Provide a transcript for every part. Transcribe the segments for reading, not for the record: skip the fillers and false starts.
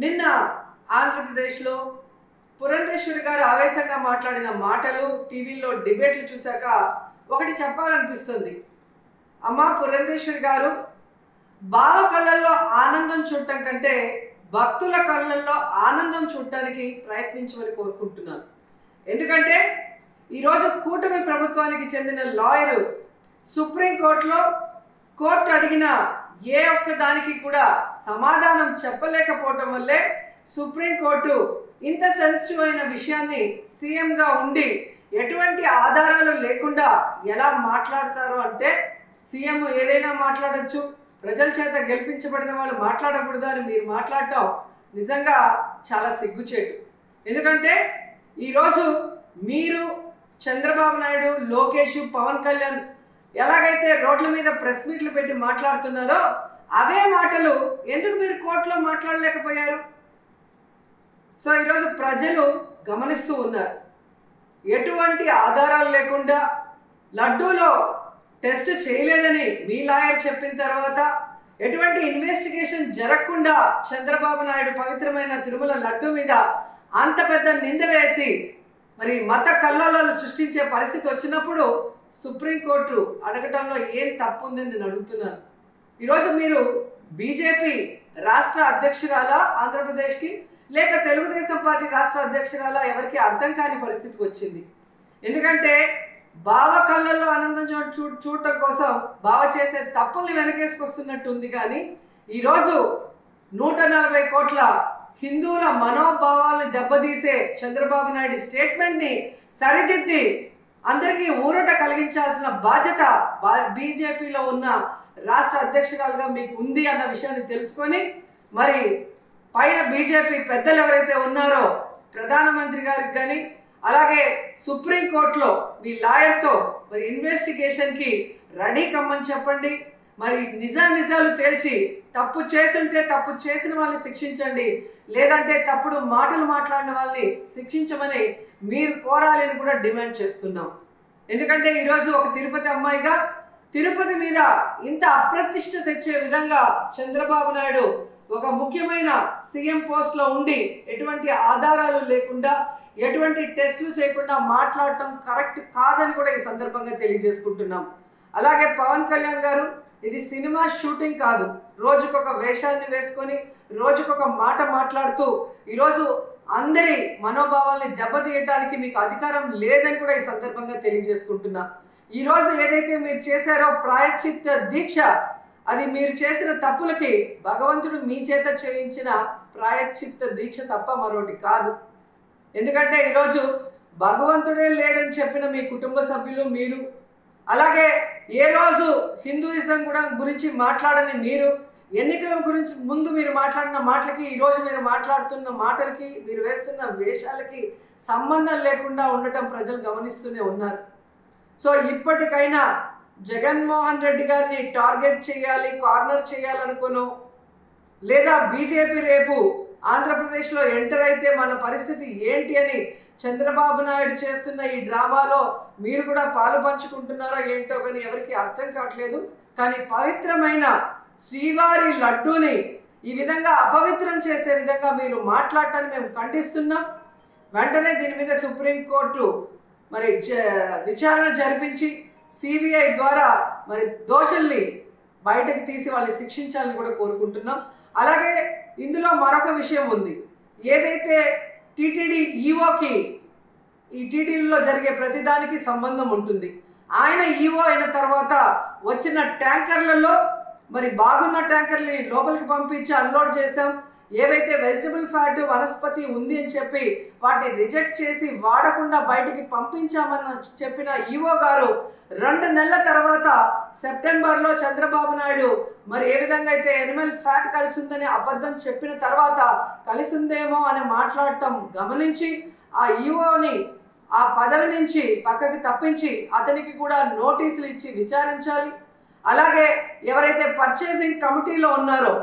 నిన్న ఆంధ్రప్రదేశ్లో పురంధేశ్వరి గారు ఆవేశంగా మాట్లాడిన మాటలు టీవీలో డిబేట్లు చూశాక ఒకటి చెప్పాలనిపిస్తుంది. అమ్మా పురంధేశ్వరి గారు, బావ కళ్ళల్లో ఆనందం చూడటం కంటే భక్తుల కళ్ళల్లో ఆనందం చూడటానికి ప్రయత్నించమని కోరుకుంటున్నాను. ఎందుకంటే ఈరోజు కూటమి ప్రభుత్వానికి చెందిన లాయరు సుప్రీంకోర్టులో కోర్టు అడిగిన ఏ ఒక్క దానికి కూడా సమాధానం చెప్పలేకపోవటం వల్లే సుప్రీంకోర్టు ఇంత సెన్సిటివ్ అయిన విషయాన్ని సీఎంగా ఉండి ఎటువంటి ఆధారాలు లేకుండా ఎలా మాట్లాడతారు అంటే, సీఎం ఏదైనా మాట్లాడచ్చు, ప్రజల చేత గెలిపించబడిన వాళ్ళు మాట్లాడకూడదు అని మీరు మాట్లాడటం నిజంగా చాలా సిగ్గుచేటు. ఎందుకంటే ఈరోజు మీరు చంద్రబాబు నాయుడు, లోకేష్, పవన్ కళ్యాణ్ ఎలాగైతే రోడ్ల మీద ప్రెస్ మీట్లు పెట్టి మాట్లాడుతున్నారో అవే మాటలు ఎందుకు మీరు కోర్టులో మాట్లాడలేకపోయారు? సో ఈరోజు ప్రజలు గమనిస్తూ ఉన్నారు. ఎటువంటి ఆధారాలు లేకుండా లడ్డూలో టెస్ట్ చేయలేదని మీ లాయర్ చెప్పిన తర్వాత, ఎటువంటి ఇన్వెస్టిగేషన్ జరగకుండా చంద్రబాబు నాయుడు పవిత్రమైన తిరుమల లడ్డూ మీద అంత పెద్ద నింద వేసి మరి మత కల్లోలాలు సృష్టించే పరిస్థితి వచ్చినప్పుడు సుప్రీంకోర్టు అడగటంలో ఏం తప్పు ఉందని నేను అడుగుతున్నాను. ఈరోజు మీరు బీజేపీ రాష్ట్ర అధ్యక్షురాలా ఆంధ్రప్రదేశ్కి, లేక తెలుగుదేశం పార్టీ రాష్ట్ర అధ్యక్షురాలా, ఎవరికి అర్థం కాని పరిస్థితికి వచ్చింది. ఎందుకంటే బావ కళ్ళల్లో ఆనందం చూడటం కోసం బావ చేసే తప్పుల్ని వెనకేసుకొస్తున్నట్టు ఉంది. కానీ ఈరోజు 140 కోట్ల హిందువుల మనోభావాలను దెబ్బతీసే చంద్రబాబు నాయుడు స్టేట్మెంట్ని సరిదిద్ది అందరికీ ఊరట కలిగించాల్సిన బాధ్యత బీజేపీలో ఉన్న రాష్ట్ర అధ్యక్షురాలుగా మీకు ఉంది అన్న విషయాన్ని తెలుసుకొని, మరి పైన బీజేపీ పెద్దలు ఎవరైతే ఉన్నారో ప్రధానమంత్రి గారికి కానీ, అలాగే సుప్రీంకోర్టులో మీ లాయర్తో మరి ఇన్వెస్టిగేషన్కి రెడీ కమ్మని చెప్పండి. మరి నిజాలు తేల్చి తప్పు చేస్తుంటే తప్పు చేసిన వాళ్ళని శిక్షించండి, లేదంటే తప్పుడు మాటలు మాట్లాడిన వాళ్ళని శిక్షించమని మీరు కోరాలని కూడా డిమాండ్ చేస్తున్నాం. ఎందుకంటే ఈరోజు ఒక తిరుపతి అమ్మాయిగా తిరుపతి మీద ఇంత అప్రతిష్ట తెచ్చే విధంగా చంద్రబాబు నాయుడు ఒక ముఖ్యమైన సీఎం పోస్ట్లో ఉండి ఎటువంటి ఆధారాలు లేకుండా, ఎటువంటి టెస్టులు చేయకుండా మాట్లాడటం కరెక్ట్ కాదని కూడా ఈ సందర్భంగా తెలియజేసుకుంటున్నాం. అలాగే పవన్ కళ్యాణ్ గారు, ఇది సినిమా షూటింగ్ కాదు. రోజుకొక వేషాన్ని వేసుకొని రోజుకొక మాట మాట్లాడుతూ ఈరోజు అందరి మనోభావాల్ని దెబ్బతీయడానికి మీకు అధికారం లేదని కూడా ఈ సందర్భంగా తెలియజేసుకుంటున్నా. ఈరోజు ఏదైతే మీరు చేశారో ప్రాయశ్చిత్త దీక్ష, అది మీరు చేసిన తప్పులకి భగవంతుడు మీ చేత చేయించిన ప్రాయశ్చిత్త దీక్ష తప్ప మరొకటి కాదు. ఎందుకంటే ఈరోజు భగవంతుడే లేడని చెప్పిన మీ కుటుంబ సభ్యులు, మీరు, అలాగే ఏ రోజు హిందూయిజం కూడా గురించి మాట్లాడని మీరు, ఎన్నికల గురించి ముందు మీరు మాట్లాడిన మాటలకి ఈరోజు మీరు మాట్లాడుతున్న మాటలకి, మీరు వేస్తున్న వేషాలకి సంబంధం లేకుండా ఉండటం ప్రజలు గమనిస్తూనే ఉన్నారు. సో ఇప్పటికైనా జగన్మోహన్ రెడ్డి గారిని టార్గెట్ చేయాలి, కార్నర్ చేయాలనుకోను, లేదా బీజేపీ రేపు ఆంధ్రప్రదేశ్లో ఎంటర్ అయితే మన పరిస్థితి ఏంటి అని చంద్రబాబు నాయుడు చేస్తున్న ఈ డ్రామాలో మీరు కూడా పాలు పంచుకుంటున్నారో ఏంటో కానీ ఎవరికి అర్థం కావట్లేదు. కానీ పవిత్రమైన శ్రీవారి లడ్డూని ఈ విధంగా అపవిత్రం చేసే విధంగా మీరు మాట్లాడటాన్ని మేము ఖండిస్తున్నాం. వెంటనే దీని మీద సుప్రీంకోర్టు మరి విచారణ జరిపించి సిబిఐ ద్వారా మరి దోషుల్ని బయటకు తీసి వాళ్ళని శిక్షించాలని కూడా కోరుకుంటున్నాం. అలాగే ఇందులో మరొక విషయం ఉంది. ఏదైతే టీటీడీ ఈఓకి ఈ టీటీడీలో జరిగే ప్రతిదానికి సంబంధం ఉంటుంది. ఆయన ఈఓ అయిన తర్వాత వచ్చిన ట్యాంకర్లలో మరి బాగున్న ట్యాంకర్ని లోపలికి పంపించి అన్లోడ్ చేసాం. ఏవైతే వెజిటబుల్ ఫ్యాట్, వనస్పతి ఉంది అని చెప్పి వాటిని రిజెక్ట్ చేసి వాడకుండా బయటికి పంపించామని చెప్పిన ఈఓ గారు 2 నెలల తర్వాత సెప్టెంబర్లో చంద్రబాబు నాయుడు మరి ఏ విధంగా అయితే ఎనిమల్ ఫ్యాట్ కలిసి ఉందని అబద్ధం చెప్పిన తర్వాత కలిసి ఉందేమో అని మాట్లాడటం గమనించి ఆ ఈఓని ఆ పదవి నుంచి పక్కకి తప్పించి అతనికి కూడా నోటీసులు ఇచ్చి విచారించాలి. అలాగే ఎవరైతే పర్చేసింగ్ కమిటీలో ఉన్నారో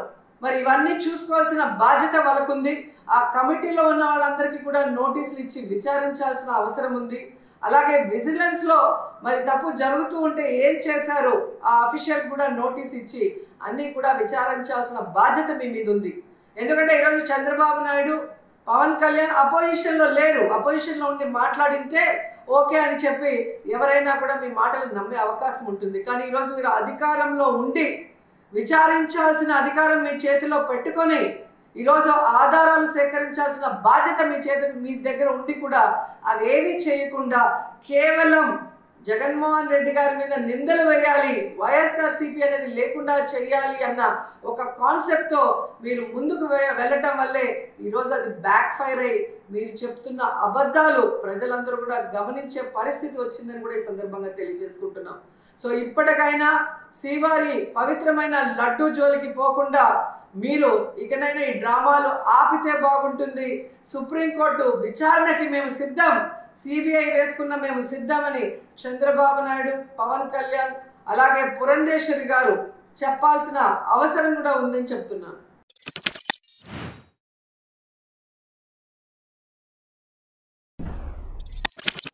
మరి ఇవన్నీ చూసుకోవాల్సిన బాధ్యత వాళ్ళకుంది. ఆ కమిటీలో ఉన్న వాళ్ళందరికీ కూడా నోటీసులు ఇచ్చి విచారించాల్సిన అవసరం ఉంది. అలాగే విజిలెన్స్లో మరి తప్పు జరుగుతూ ఉంటే ఏం చేశారు ఆ అఫీషియల్ కూడా నోటీస్ ఇచ్చి అన్నీ కూడా విచారించాల్సిన బాధ్యత మీ మీద ఉంది. ఎందుకంటే ఈరోజు చంద్రబాబు నాయుడు, పవన్ కళ్యాణ్ అపోజిషన్లో లేరు. అపోజిషన్లో ఉండి మాట్లాడింటే ఓకే అని చెప్పి ఎవరైనా కూడా మీ మాటలు నమ్మే అవకాశం ఉంటుంది. కానీ ఈరోజు మీరు అధికారంలో ఉండి విచారించాల్సిన అధికారం మీ చేతిలో పెట్టుకొని ఈరోజు ఆధారాలు సేకరించాల్సిన బాధ్యత మీ దగ్గర ఉండి కూడా అవేవి చేయకుండా కేవలం జగన్మోహన్ రెడ్డి గారి మీద నిందలు వేయాలి, వైఎస్ఆర్సీపీ అనేది లేకుండా చేయాలి అన్న ఒక కాన్సెప్ట్తో మీరు ముందుకు వెళ్ళటం వల్లే ఈరోజు అది బ్యాక్ ఫైర్ అయ్యి మీరు చెప్తున్న అబద్ధాలు ప్రజలందరూ కూడా గమనించే పరిస్థితి వచ్చిందని కూడా ఈ సందర్భంగా తెలియజేసుకుంటున్నాం. సో ఇప్పటికైనా శ్రీవారి పవిత్రమైన లడ్డూ జోలికి పోకుండా మీరు ఇకనైనా ఈ డ్రామాలు ఆపితే బాగుంటుంది. సుప్రీంకోర్టు విచారణకి మేము సిద్ధం, సిబిఐ వేసుకున్న మేము సిద్ధమని చంద్రబాబు నాయుడు, పవన్ కళ్యాణ్ అలాగే పురంధేశ్వరి గారు చెప్పాల్సిన అవసరం కూడా ఉందని చెప్తున్నాను.